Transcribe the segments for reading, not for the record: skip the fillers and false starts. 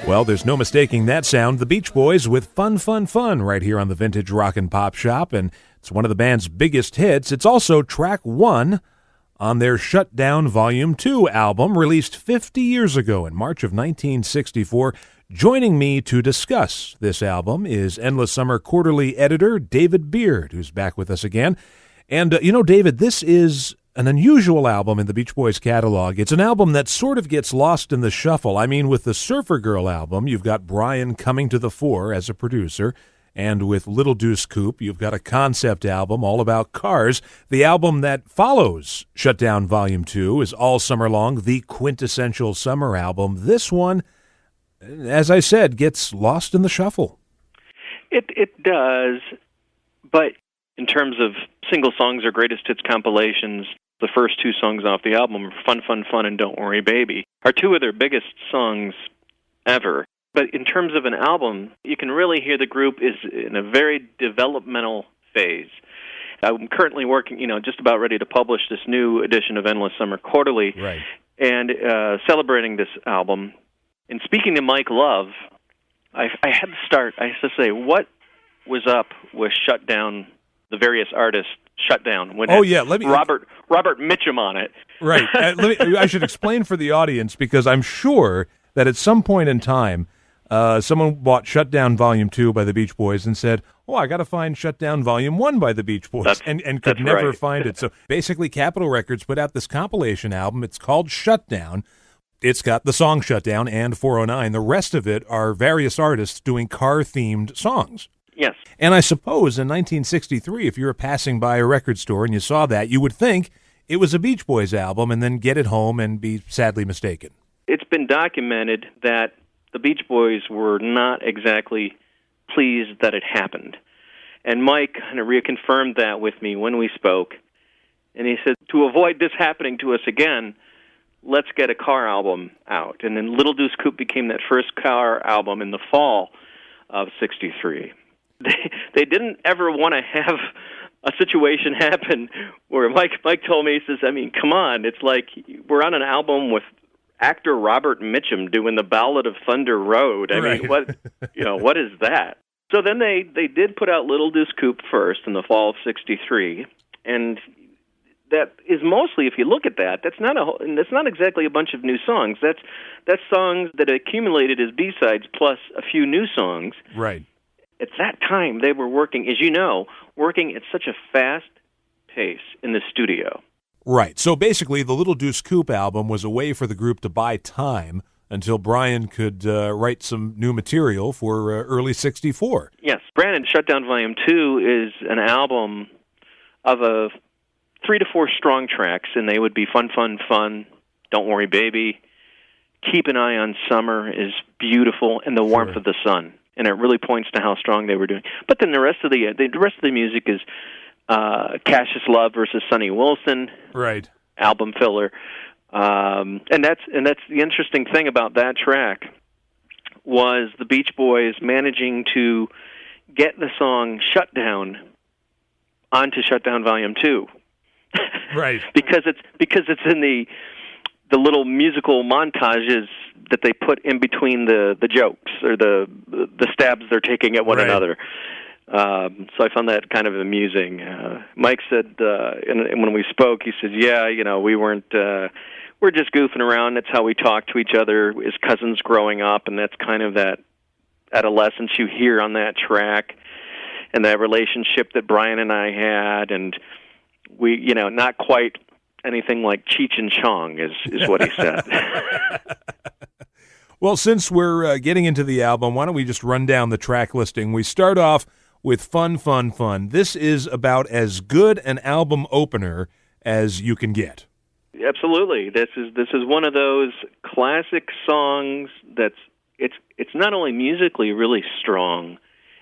Well, there's no mistaking that sound. The Beach Boys with Fun, Fun, Fun right here on the Vintage Rock and Pop Shop, and it's one of the band's biggest hits. It's also track 1 on their Shutdown Volume 2 album, released 50 years ago in March of 1964. Joining me to discuss this album is Endless Summer Quarterly editor David Beard, who's back with us again. And, David, this is an unusual album in the Beach Boys catalog. It's an album that sort of gets lost in the shuffle. I mean, with the Surfer Girl album, you've got Brian coming to the fore as a producer, and with Little Deuce Coupe, you've got a concept album all about cars. The album that follows Shutdown Volume 2 is All Summer Long, the quintessential summer album. This one, as I said, gets lost in the shuffle. It does, but in terms of single songs or greatest hits compilations, the first 2 songs off the album, Fun, Fun, Fun and Don't Worry Baby, are 2 of their biggest songs ever. But in terms of an album, you can really hear the group is in a very developmental phase. I'm currently working, just about ready to publish this new edition of Endless Summer Quarterly, right, and celebrating this album. And speaking to Mike Love, I had to start, I have to say, what was up with Shutdown, the various artists Shutdown? When let me Robert Mitchum on it. Right. I should explain for the audience, because I'm sure that at some point in time, someone bought Shutdown Volume 2 by the Beach Boys and said, I got to find Shutdown Volume 1 by the Beach Boys, and could never find it. So basically, Capitol Records put out this compilation album. It's called Shutdown. It's got the song Shutdown and 409. The rest of it are various artists doing car-themed songs. Yes. And I suppose in 1963, if you were passing by a record store and you saw that, you would think it was a Beach Boys album and then get it home and be sadly mistaken. It's been documented that the Beach Boys were not exactly pleased that it happened. And Mike kind of reconfirmed that with me when we spoke. And he said, to avoid this happening to us again, let's get a car album out. And then Little Deuce Coupe became that first car album in the fall of '63. They didn't ever want to have a situation happen where Mike told me, he says, come on, it's like we're on an album with actor Robert Mitchum doing the Ballad of Thunder Road. What is that? So then they did put out Little Deuce Coupe first in the fall of '63, and that is mostly, if you look at that, that's not exactly a bunch of new songs. That's songs that accumulated as B-sides plus a few new songs. Right. At that time, they were working, as you know, at such a fast pace in the studio. Right. So basically, the Little Deuce Coupe album was a way for the group to buy time until Brian could write some new material for early '64. Yes. Brandon, Shutdown Volume 2 is an album of 3 to 4 strong tracks, and they would be Fun, Fun, Fun, Don't Worry Baby, Keep an Eye on Summer is beautiful, and The Warmth of the Sun. And it really points to how strong they were doing. But then the rest of the music is Cassius Love versus Sonny Wilson, right? Album filler, and that's the interesting thing about that track was the Beach Boys managing to get the song Shutdown onto Shutdown Volume 2, right? because it's in the little musical montages that they put in between the jokes or the stabs they're taking at one another. So I found that kind of amusing. Mike said, and when we spoke, he said, we're just goofing around. That's how we talk to each other as cousins growing up, and that's kind of that adolescence you hear on that track and that relationship that Brian and I had, and we, not quite anything like Cheech and Chong is what he said. Well, since we're getting into the album, why don't we just run down the track listing? We start off with Fun, Fun, Fun. This is about as good an album opener as you can get. Absolutely. This is one of those classic songs it's not only musically really strong,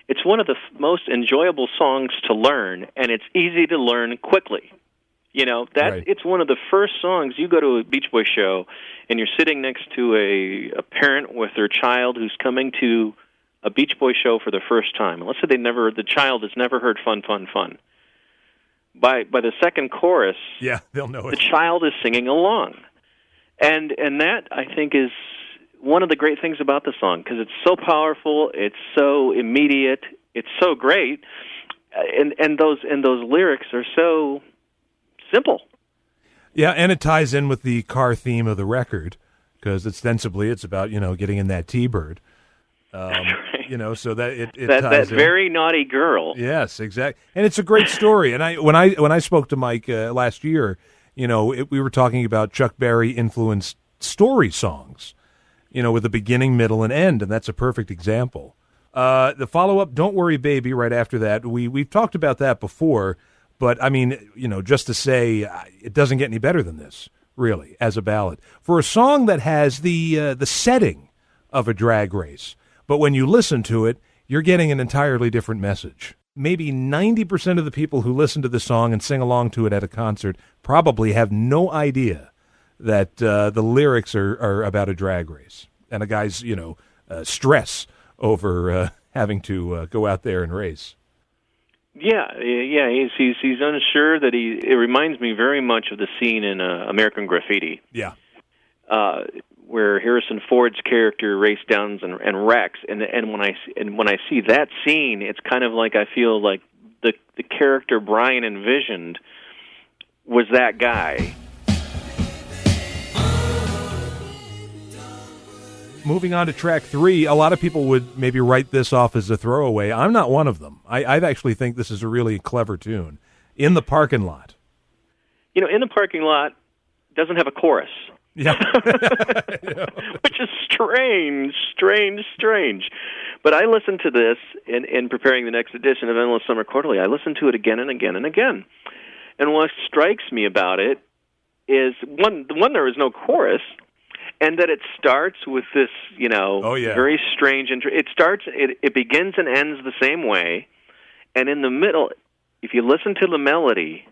it's one of the most enjoyable songs to learn, and it's easy to learn quickly. It's one of the first songs. You go to a Beach Boys show, and you're sitting next to a parent with their child who's coming to a Beach Boys show for the first time. And let's say the child has never heard Fun, Fun, Fun. By the second chorus, they'll know it. The child is singing along, and that I think is one of the great things about the song, because it's so powerful, it's so immediate, it's so great, and those lyrics are so simple. Yeah, and it ties in with the car theme of the record, because ostensibly it's about, getting in that T-Bird. That's right. So that it that ties in. Very naughty girl. Yes, exactly. And it's a great story. And when I spoke to Mike last year, we were talking about Chuck Berry influenced story songs, with a beginning, middle, and end, and that's a perfect example. The follow-up, Don't Worry Baby, right after that, we've talked about that before, but, I mean, just to say, it doesn't get any better than this, really, as a ballad. For a song that has the setting of a drag race, but when you listen to it, you're getting an entirely different message. Maybe 90% of the people who listen to the song and sing along to it at a concert probably have no idea that the lyrics are about a drag race and a guy's, stress over having to go out there and race. Yeah. He's unsure that it reminds me very much of the scene in American Graffiti. Yeah. Where Harrison Ford's character race downs and wrecks, and when I see that scene, it's kind of like I feel like the character Brian envisioned was that guy. Moving on to track 3, a lot of people would maybe write this off as a throwaway. I'm not one of them. I actually think this is a really clever tune. In the Parking Lot. In the Parking Lot doesn't have a chorus. Yeah. Which is strange. But I listened to this in preparing the next edition of Endless Summer Quarterly. I listened to it again and again and again. And what strikes me about it is, one, there is no chorus, and that it starts with this, very strange intro. It begins and ends the same way, and in the middle, if you listen to the melody,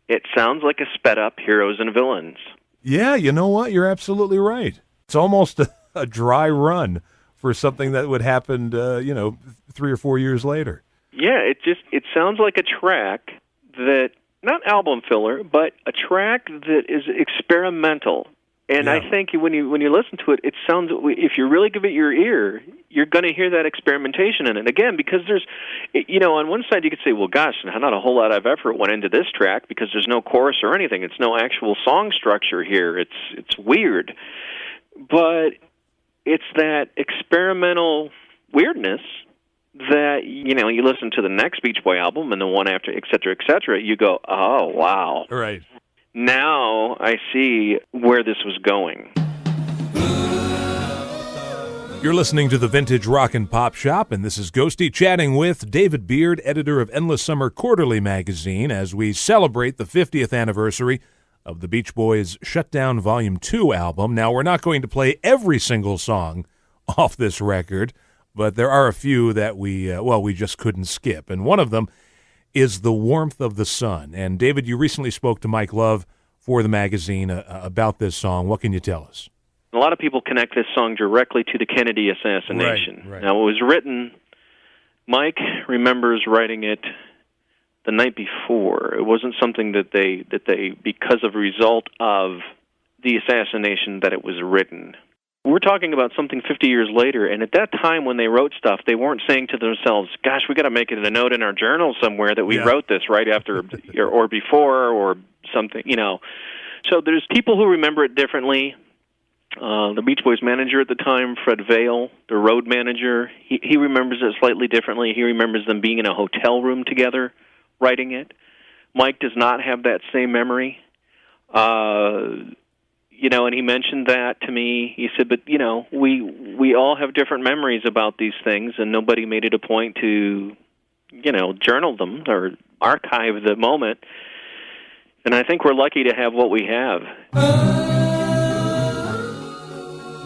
it sounds like a sped-up Heroes and Villains. Yeah, you know what? You're absolutely right. It's almost a dry run for something that would happen, 3 or 4 years later. Yeah, it sounds like a track that, not album filler, but a track that is experimental. And I think when you listen to it, it sounds, if you really give it your ear, you're going to hear that experimentation in it. Again, because there's, on one side you could say, well, gosh, not a whole lot of effort went into this track because there's no chorus or anything. It's no actual song structure here. It's weird. But it's that experimental weirdness that, you listen to the next Beach Boy album and the one after, et cetera, you go, oh, wow. Right. Now I see where this was going. You're listening to the Vintage Rock and Pop Shop, and this is Ghosty chatting with David Beard, editor of Endless Summer Quarterly magazine, as we celebrate the 50th anniversary of the Beach Boys' Shutdown Volume 2 album. Now, we're not going to play every single song off this record, but there are a few that we just couldn't skip, and one of them is The Warmth of the Sun. And David, you recently spoke to Mike Love for the magazine about this song. What can you tell us? A lot of people connect this song directly to the Kennedy assassination. Right. Now, it was written, Mike remembers writing it the night before. It wasn't something that they because of a result of the assassination that it was written. We're talking about something 50 years later, and at that time when they wrote stuff, they weren't saying to themselves, gosh, we got to make it a note in our journal somewhere that we wrote this right after or before or something, So there's people who remember it differently. The Beach Boys manager at the time, Fred Vale, the road manager, he remembers it slightly differently. He remembers them being in a hotel room together writing it. Mike does not have that same memory. And he mentioned that to me. He said, but, we all have different memories about these things, and nobody made it a point to, journal them or archive the moment. And I think we're lucky to have what we have.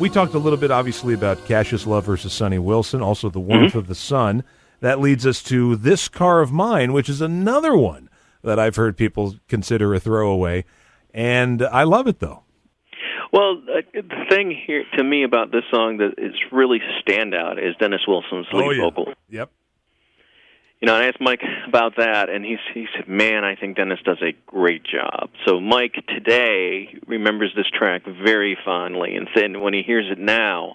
We talked a little bit, obviously, about Cassius Love versus Sonny Wilson, also The Warmth of the Sun. That leads us to This Car of Mine, which is another one that I've heard people consider a throwaway. And I love it, though. Well, the thing here to me about this song that is really standout is Dennis Wilson's lead vocal. Yep. I asked Mike about that, and he said, man, I think Dennis does a great job. So Mike today remembers this track very fondly, and when he hears it now,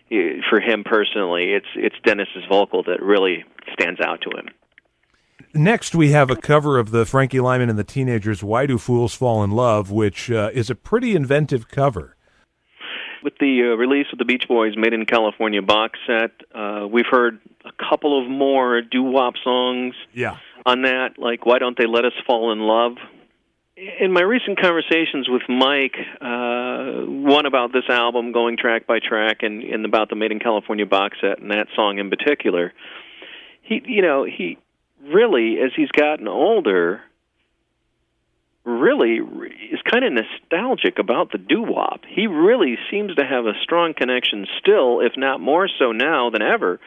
for him personally, it's Dennis's vocal that really stands out to him. Next, we have a cover of the Frankie Lyman and the Teenagers' Why Do Fools Fall in Love, which is a pretty inventive cover. With the release of the Beach Boys' Made in California box set, we've heard a couple of more doo-wop songs on that, like Why Don't They Let Us Fall in Love? In my recent conversations with Mike, one about this album going track by track and about the Made in California box set and that song in particular, he really, as he's gotten older, really is kind of nostalgic about the doo-wop. He really seems to have a strong connection still, if not more so now than ever,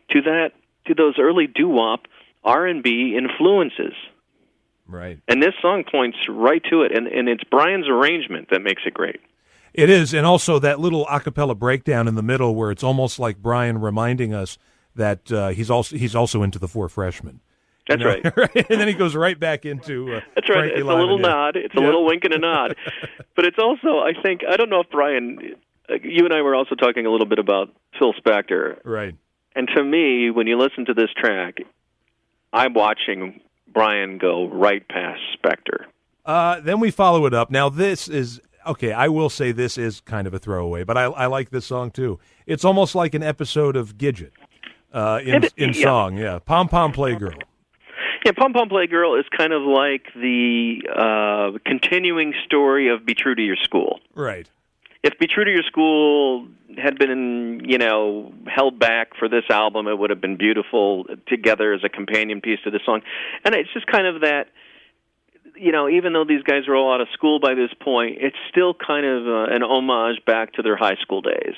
to those early doo-wop R&B influences. Right. And this song points right to it, and it's Brian's arrangement that makes it great. It is, and also that little a cappella breakdown in the middle where it's almost like Brian reminding us that he's also into the Four Freshmen. That's right. And then he goes right back into that's right. Frankie It's Lyman, a little nod. It's a little wink and a nod. But it's also, I don't know if Brian, you and I were also talking a little bit about Phil Spector. Right. And to me, when you listen to this track, I'm watching Brian go right past Spector. Then we follow it up. Now this is, okay, I will say this is kind of a throwaway, but I like this song too. It's almost like an episode of Gidget in song. Yeah. Pom Pom Playgirl. Yeah, Pom Pom Playgirl is kind of like the continuing story of Be True to Your School. Right. If Be True to Your School had been, held back for this album, it would have been beautiful together as a companion piece to the song. And it's just kind of that, even though these guys are all out of school by this point, it's still kind of an homage back to their high school days.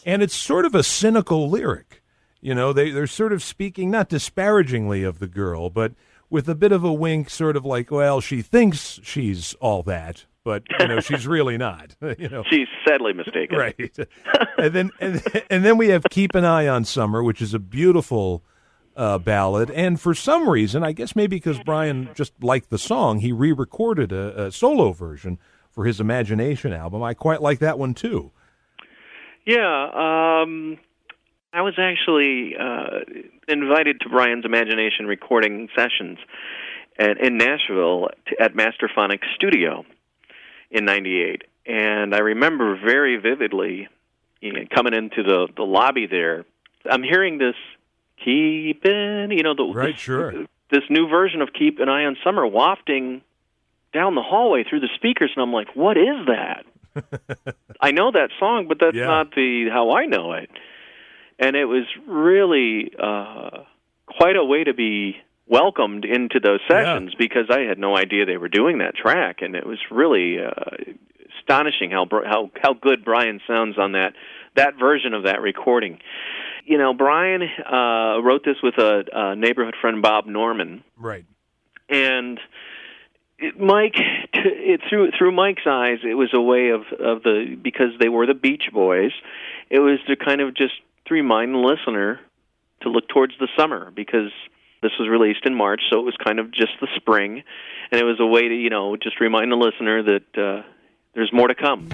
And it's sort of a cynical lyric. They're sort of speaking not disparagingly of the girl, but with a bit of a wink, sort of like, well, she thinks she's all that, but she's really not. She's sadly mistaken. Right. and then we have Keep an Eye on Summer, which is a beautiful ballad. And for some reason, I guess maybe because Brian just liked the song, he re-recorded a solo version for his Imagination album. I quite like that one too. Yeah. I was actually invited to Brian's Imagination recording sessions in Nashville at Masterphonic Studio in '98. And I remember very vividly coming into the lobby there. I'm hearing this right, sure. This new version of Keep an Eye on Summer wafting down the hallway through the speakers, and I'm like, what is that? I know that song, but that's not how I know it. And it was really quite a way to be welcomed into those sessions because I had no idea they were doing that track, and it was really astonishing how good Brian sounds on that version of that recording. Brian wrote this with a neighborhood friend, Bob Norman. Right. And Mike, through Mike's eyes, it was a way of because they were the Beach Boys, it was to kind of just to remind the listener to look towards the summer, because this was released in March, so it was kind of just the spring, and it was a way to, just remind the listener that there's more to come.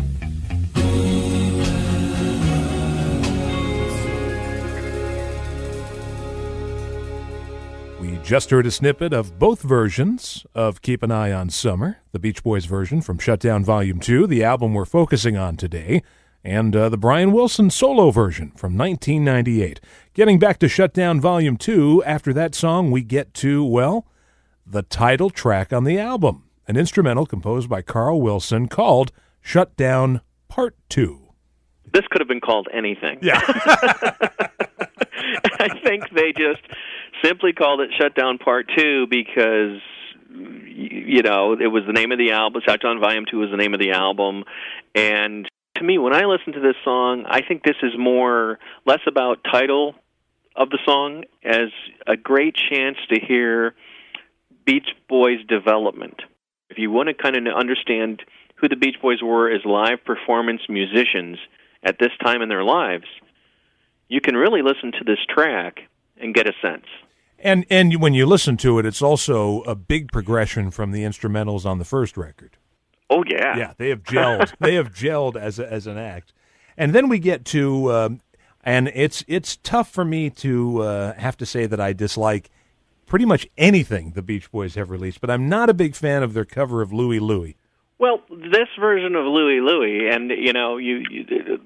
We just heard a snippet of both versions of Keep an Eye on Summer, the Beach Boys version from Shutdown Volume 2, the album we're focusing on today, and the Brian Wilson solo version from 1998. Getting back to Shutdown Volume 2, after that song we get to, well, the title track on the album, an instrumental composed by Carl Wilson called Shutdown Part 2. This could have been called anything. Yeah. I think they just simply called it Shutdown Part 2 because, it was the name of the album. Shutdown Volume 2 was the name of the album, and to me, when I listen to this song, I think this is less about title of the song as a great chance to hear Beach Boys' development. If you want to kind of understand who the Beach Boys were as live performance musicians at this time in their lives, you can really listen to this track and get a sense. And when you listen to it, it's also a big progression from the instrumentals on the first record. Oh, yeah. Yeah, they have gelled. They have gelled as an act. And then we get to, and it's tough for me to have to say that I dislike pretty much anything the Beach Boys have released, but I'm not a big fan of their cover of Louie Louie. Well, this version of Louie Louie, and, you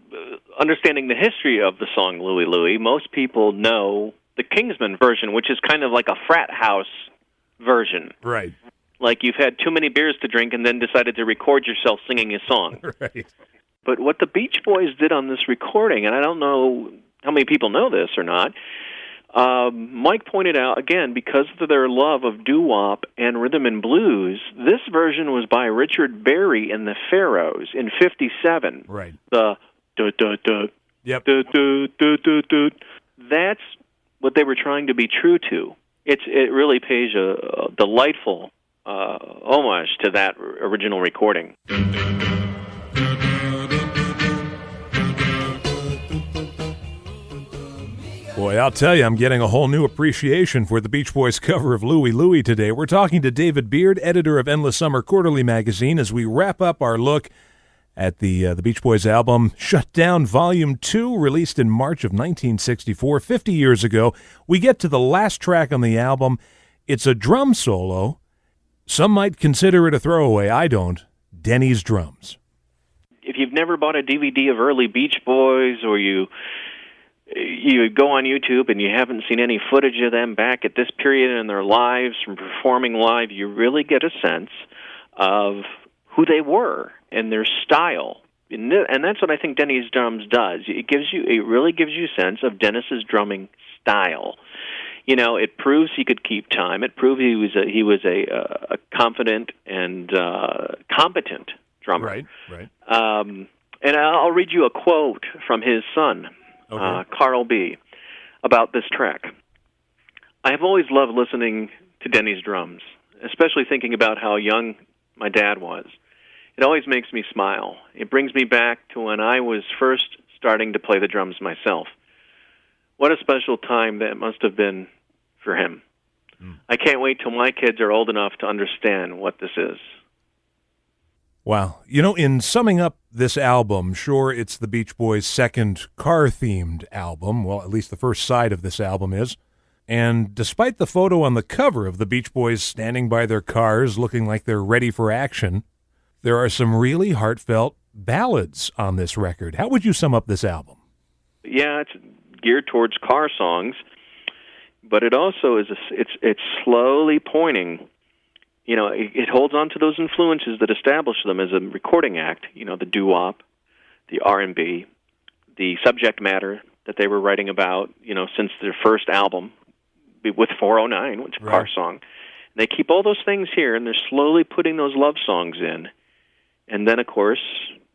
understanding the history of the song Louie Louie, most people know the Kingsman version, which is kind of like a frat house version. Right. Like you've had too many beers to drink and then decided to record yourself singing a song. Right. But what the Beach Boys did on this recording, and I don't know how many people know this or not, Mike pointed out, again, because of their love of doo-wop and rhythm and blues, this version was by Richard Berry and the Pharaohs in 57. Right. The du-du-du, Yep. du-du-du-du-du. That's what they were trying to be true to. It really pays a delightful homage to that original recording. Boy, I'll tell you, I'm getting a whole new appreciation for the Beach Boys cover of Louie Louie today. We're talking to David Beard, editor of Endless Summer Quarterly magazine, as we wrap up our look at the Beach Boys album Shut Down Volume 2, released in March of 1964, 50 years ago. We get to the last track on the album. It's a drum solo. Some might consider it a throwaway. I don't. Denny's drums. If you've never bought a DVD of early Beach Boys, or you go on YouTube and you haven't seen any footage of them back at this period in their lives from performing live, you really get a sense of who they were and their style. And that's what I think Denny's drums does. It really gives you a sense of Dennis's drumming style. It proves he could keep time. It proves he was a confident and competent drummer. Right. And I'll read you a quote from his son, Carl B., about this track. I have always loved listening to Denny's drums, especially thinking about how young my dad was. It always makes me smile. It brings me back to when I was first starting to play the drums myself. What a special time that must have been for him. I can't wait till my kids are old enough to understand what this is. Wow. In summing up this album, sure, it's the Beach Boys' second car-themed album. Well, at least the first side of this album is. And despite the photo on the cover of the Beach Boys standing by their cars looking like they're ready for action, there are some really heartfelt ballads on this record. How would you sum up this album? Yeah, it's geared towards car songs, but it also is it's slowly pointing. It holds on to those influences that established them as a recording act. The doo-wop, the R&B, the subject matter that they were writing about. Since their first album with 409, which is a car song. And they keep all those things here, and they're slowly putting those love songs in. And then, of course,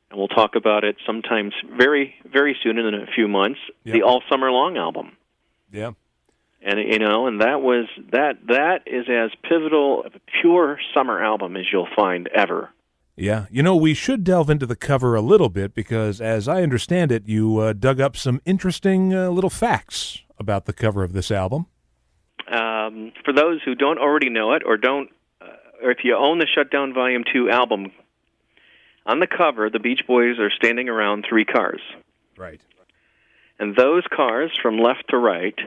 and we'll talk about it sometimes very, very soon in a few months, the All Summer Long album. Yeah. And and that is as pivotal of a pure summer album as you'll find ever. Yeah. We should delve into the cover a little bit because, as I understand it, you dug up some interesting little facts about the cover of this album. For those who don't already know it, or if you own the Shutdown Volume 2 album, on the cover, the Beach Boys are standing around three cars. Right. And those cars, from left to right,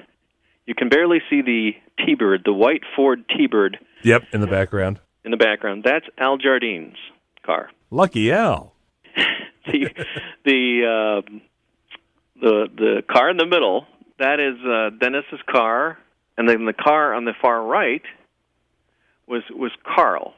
you can barely see the T-Bird, the white Ford T-Bird. Yep, in the background. In the background. That's Al Jardine's car. Lucky Al. the car in the middle, that is Dennis's car, and then the car on the far right was Carl.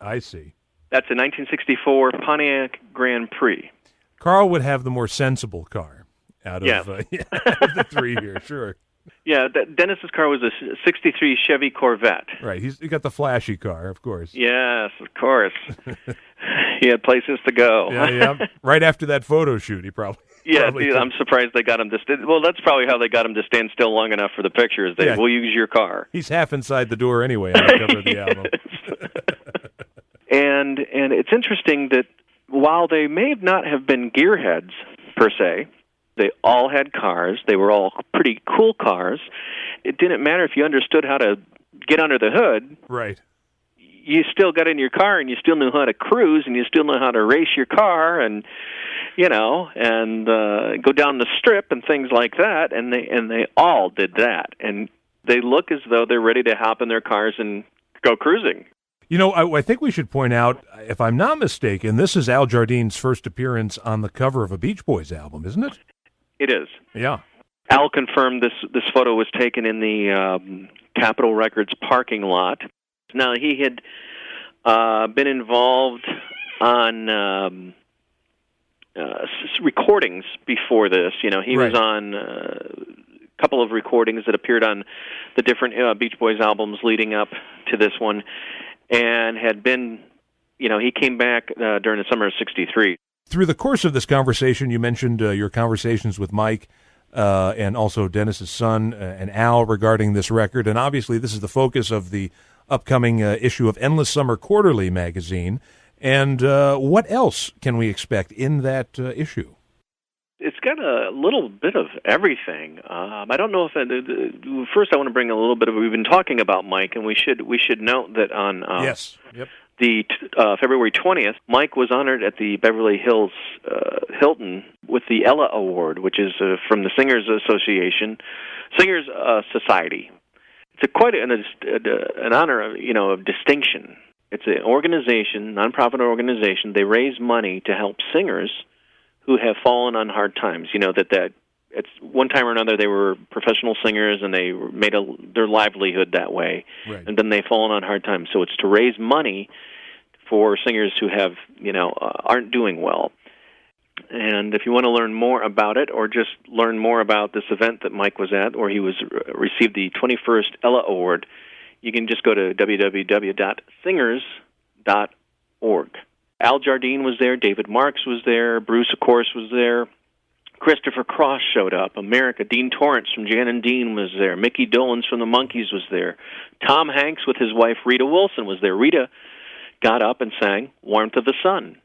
I see. That's a 1964 Pontiac Grand Prix. Carl would have the more sensible car out of the three here, sure. Yeah, Dennis's car was a 63 Chevy Corvette. Right, he got the flashy car, of course. Yes, of course. He had places to go. Yeah. Right after that photo shoot, he probably... Yeah, I'm surprised they got him to... Well, that's probably how they got him to stand still long enough for the pictures. We'll use your car. He's half inside the door anyway on the cover of the album. And it's interesting that while they may not have been gearheads, per se, they all had cars. They were all pretty cool cars. It didn't matter if you understood how to get under the hood. Right. you still got in your car and you still knew how to cruise and you still know how to race your car and go down the strip and things like that, and they all did that, and they look as though they're ready to hop in their cars and go cruising. I think we should point out, if I'm not mistaken, this is Al Jardine's first appearance on the cover of a Beach Boys album, isn't it? It is. Yeah. Al confirmed this photo was taken in the Capitol Records parking lot. Now, he had been involved on recordings before this. He was on a couple of recordings that appeared on the different Beach Boys albums leading up to this one, and had been, he came back during the summer of '63. Through the course of this conversation, you mentioned your conversations with Mike and also Dennis's son and Al regarding this record, and obviously this is the focus of the upcoming issue of Endless Summer Quarterly magazine. And what else can we expect in that issue? It's got a little bit of everything. I don't know if first I want to bring a little bit of. We've been talking about Mike, and we should note that on the February 20th, Mike was honored at the Beverly Hills Hilton with the Ella Award, which is from the Singers Society. It's quite an honor of distinction. It's an organization, nonprofit organization. They raise money to help singers who have fallen on hard times. That it's one time or another they were professional singers and they made their livelihood that way, right. And then they've fallen on hard times. So it's to raise money for singers who have aren't doing well. And if you want to learn more about it, or just learn more about this event that Mike was at, or he received the 21st Ella Award, you can just go to www.singers.org. Al Jardine was there, David Marks was there, Bruce, of course, was there, Christopher Cross showed up, America, Dean Torrance from Jan and Dean was there, Mickey Dolenz from the Monkees was there, Tom Hanks with his wife Rita Wilson was there. Rita got up and sang Warmth of the Sun.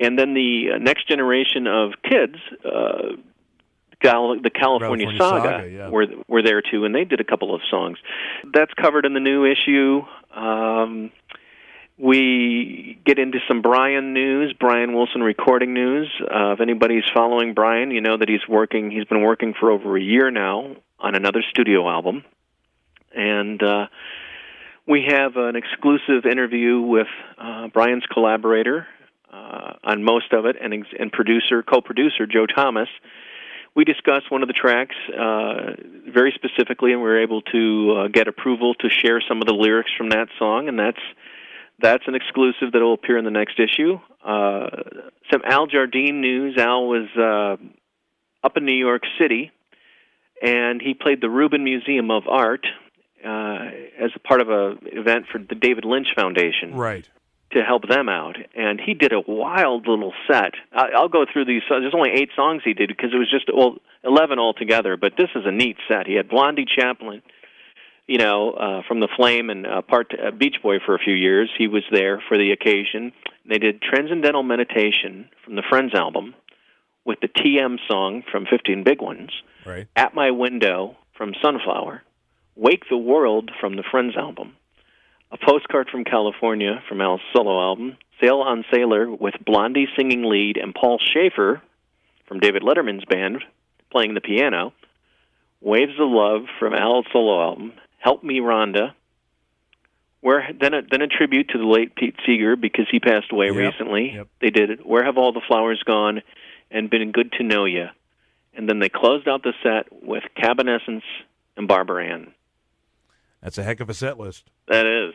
And then the next generation of kids, the California Saga were there too, and they did a couple of songs. That's covered in the new issue. We get into some Brian news, Brian Wilson recording news. If anybody's following Brian, you know that he's been working for over a year now on another studio album. And we have an exclusive interview with Brian's collaborator on most of it, and co-producer Joe Thomas. We discussed one of the tracks very specifically, and we were able to get approval to share some of the lyrics from that song, and that's an exclusive that will appear in the next issue. Some Al Jardine news. Al was up in New York City, and he played the Rubin Museum of Art as a part of an event for the David Lynch Foundation. Right. To help them out, and he did a wild little set. I'll go through these. There's only 8 songs he did because it was just 11 altogether. But this is a neat set. He had Blondie Chaplin, from the Flame and Beach Boy for a few years. He was there for the occasion. They did Transcendental Meditation from the Friends album, with the TM song from 15 Big Ones. Right. At My Window from Sunflower, Wake the World from the Friends album. A Postcard from California from Al's solo album, Sail on Sailor with Blondie singing lead and Paul Schaefer from David Letterman's band playing the piano, Waves of Love from Al's solo album, Help Me Rhonda, then a tribute to the late Pete Seeger because he passed away recently. Yep. They did it, Where Have All the Flowers Gone, and Been Good to Know Ya. And then they closed out the set with Cabanescence and Barbara Ann. That's a heck of a set list. That is.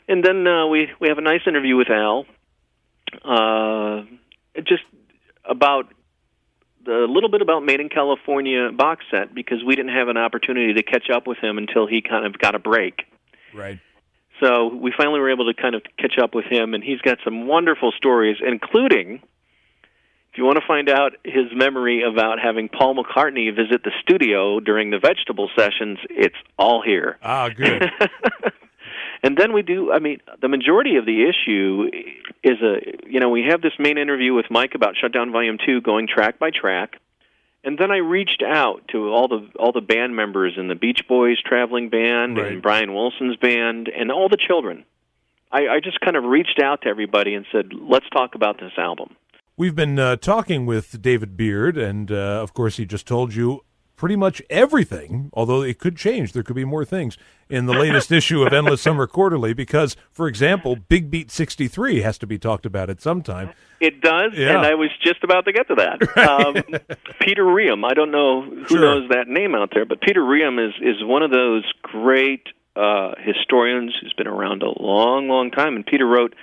And then we have a nice interview with Al, just about a little bit about Made in California box set, because we didn't have an opportunity to catch up with him until he kind of got a break. Right. So we finally were able to kind of catch up with him, and he's got some wonderful stories, including, if you want to find out his memory about having Paul McCartney visit the studio during the Vegetable sessions, it's all here. Ah, good. And then the majority of the issue is we have this main interview with Mike about Shutdown Volume 2 going track by track, And then I reached out to all the band members in the Beach Boys traveling band Right. and Brian Wilson's band and all the children. I just kind of reached out to everybody and said, let's talk about this album. We've been talking with David Beard, and of course he just told you pretty much everything, although it could change. There could be more things in the latest issue of Endless Summer Quarterly because, for example, Big Beat 63 has to be talked about at some time. It does, Yeah. and I was just about to get to that. Peter Riem, I don't know who Sure. knows that name out there, but Peter Riem is one of those great historians who's been around a long, long time, and Peter wrote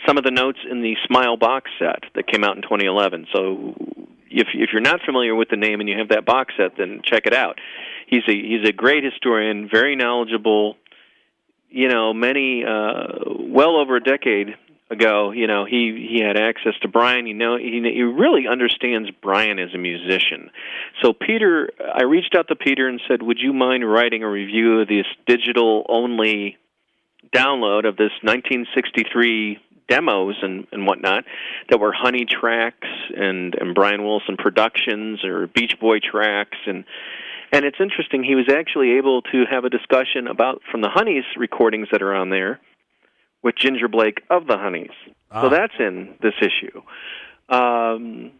some of the notes in the Smile box set that came out in 2011. So if you're not familiar with the name and you have that box set, then check it out. He's a great historian, very knowledgeable. Many well over a decade ago, he had access to Brian. He really understands Brian as a musician. So Peter, I reached out to Peter and said, would you mind writing a review of this digital-only download of this 1963 demos and whatnot that were Honey tracks and Brian Wilson productions or Beach Boy tracks. And it's interesting, he was actually able to have a discussion about, from the Honeys recordings that are on there, with Ginger Blake of the Honeys. So that's in this issue. And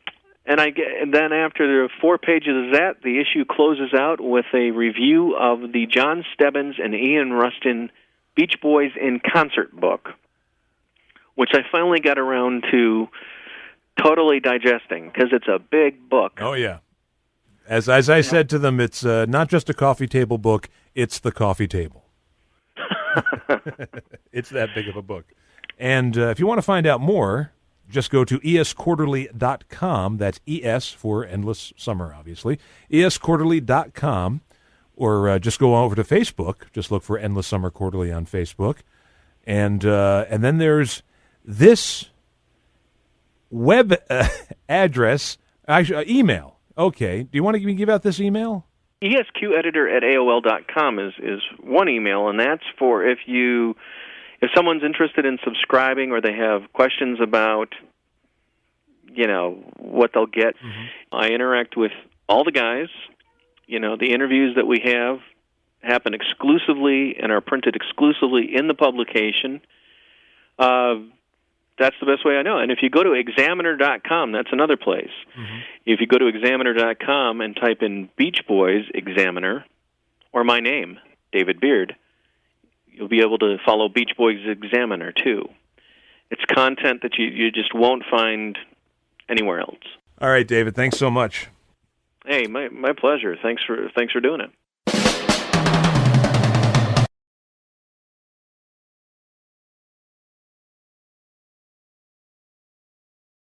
then after the 4 pages of that, the issue closes out with a review of the John Stebbins and Ian Rustin Beach Boys in Concert book, which I finally got around to totally digesting because it's a big book. Oh, yeah. As I said to them, it's not just a coffee table book, it's the coffee table. It's that big of a book. And if you want to find out more, just go to esquarterly.com. That's ES for Endless Summer, obviously. esquarterly.com. Or just go over to Facebook. Just look for Endless Summer Quarterly on Facebook. And then there's this web address, actually, email. Okay. Do you want to give out this email? esqeditor@aol.com is one email, and that's for if someone's interested in subscribing or they have questions about, what they'll get. Mm-hmm. I interact with all the guys. The interviews that we have happen exclusively and are printed exclusively in the publication. That's the best way I know. And if you go to examiner.com, that's another place. Mm-hmm. If you go to examiner.com and type in Beach Boys Examiner or my name, David Beard, you'll be able to follow Beach Boys Examiner, too. It's content that you just won't find anywhere else. All right, David, thanks so much. Hey, my pleasure. Thanks for doing it.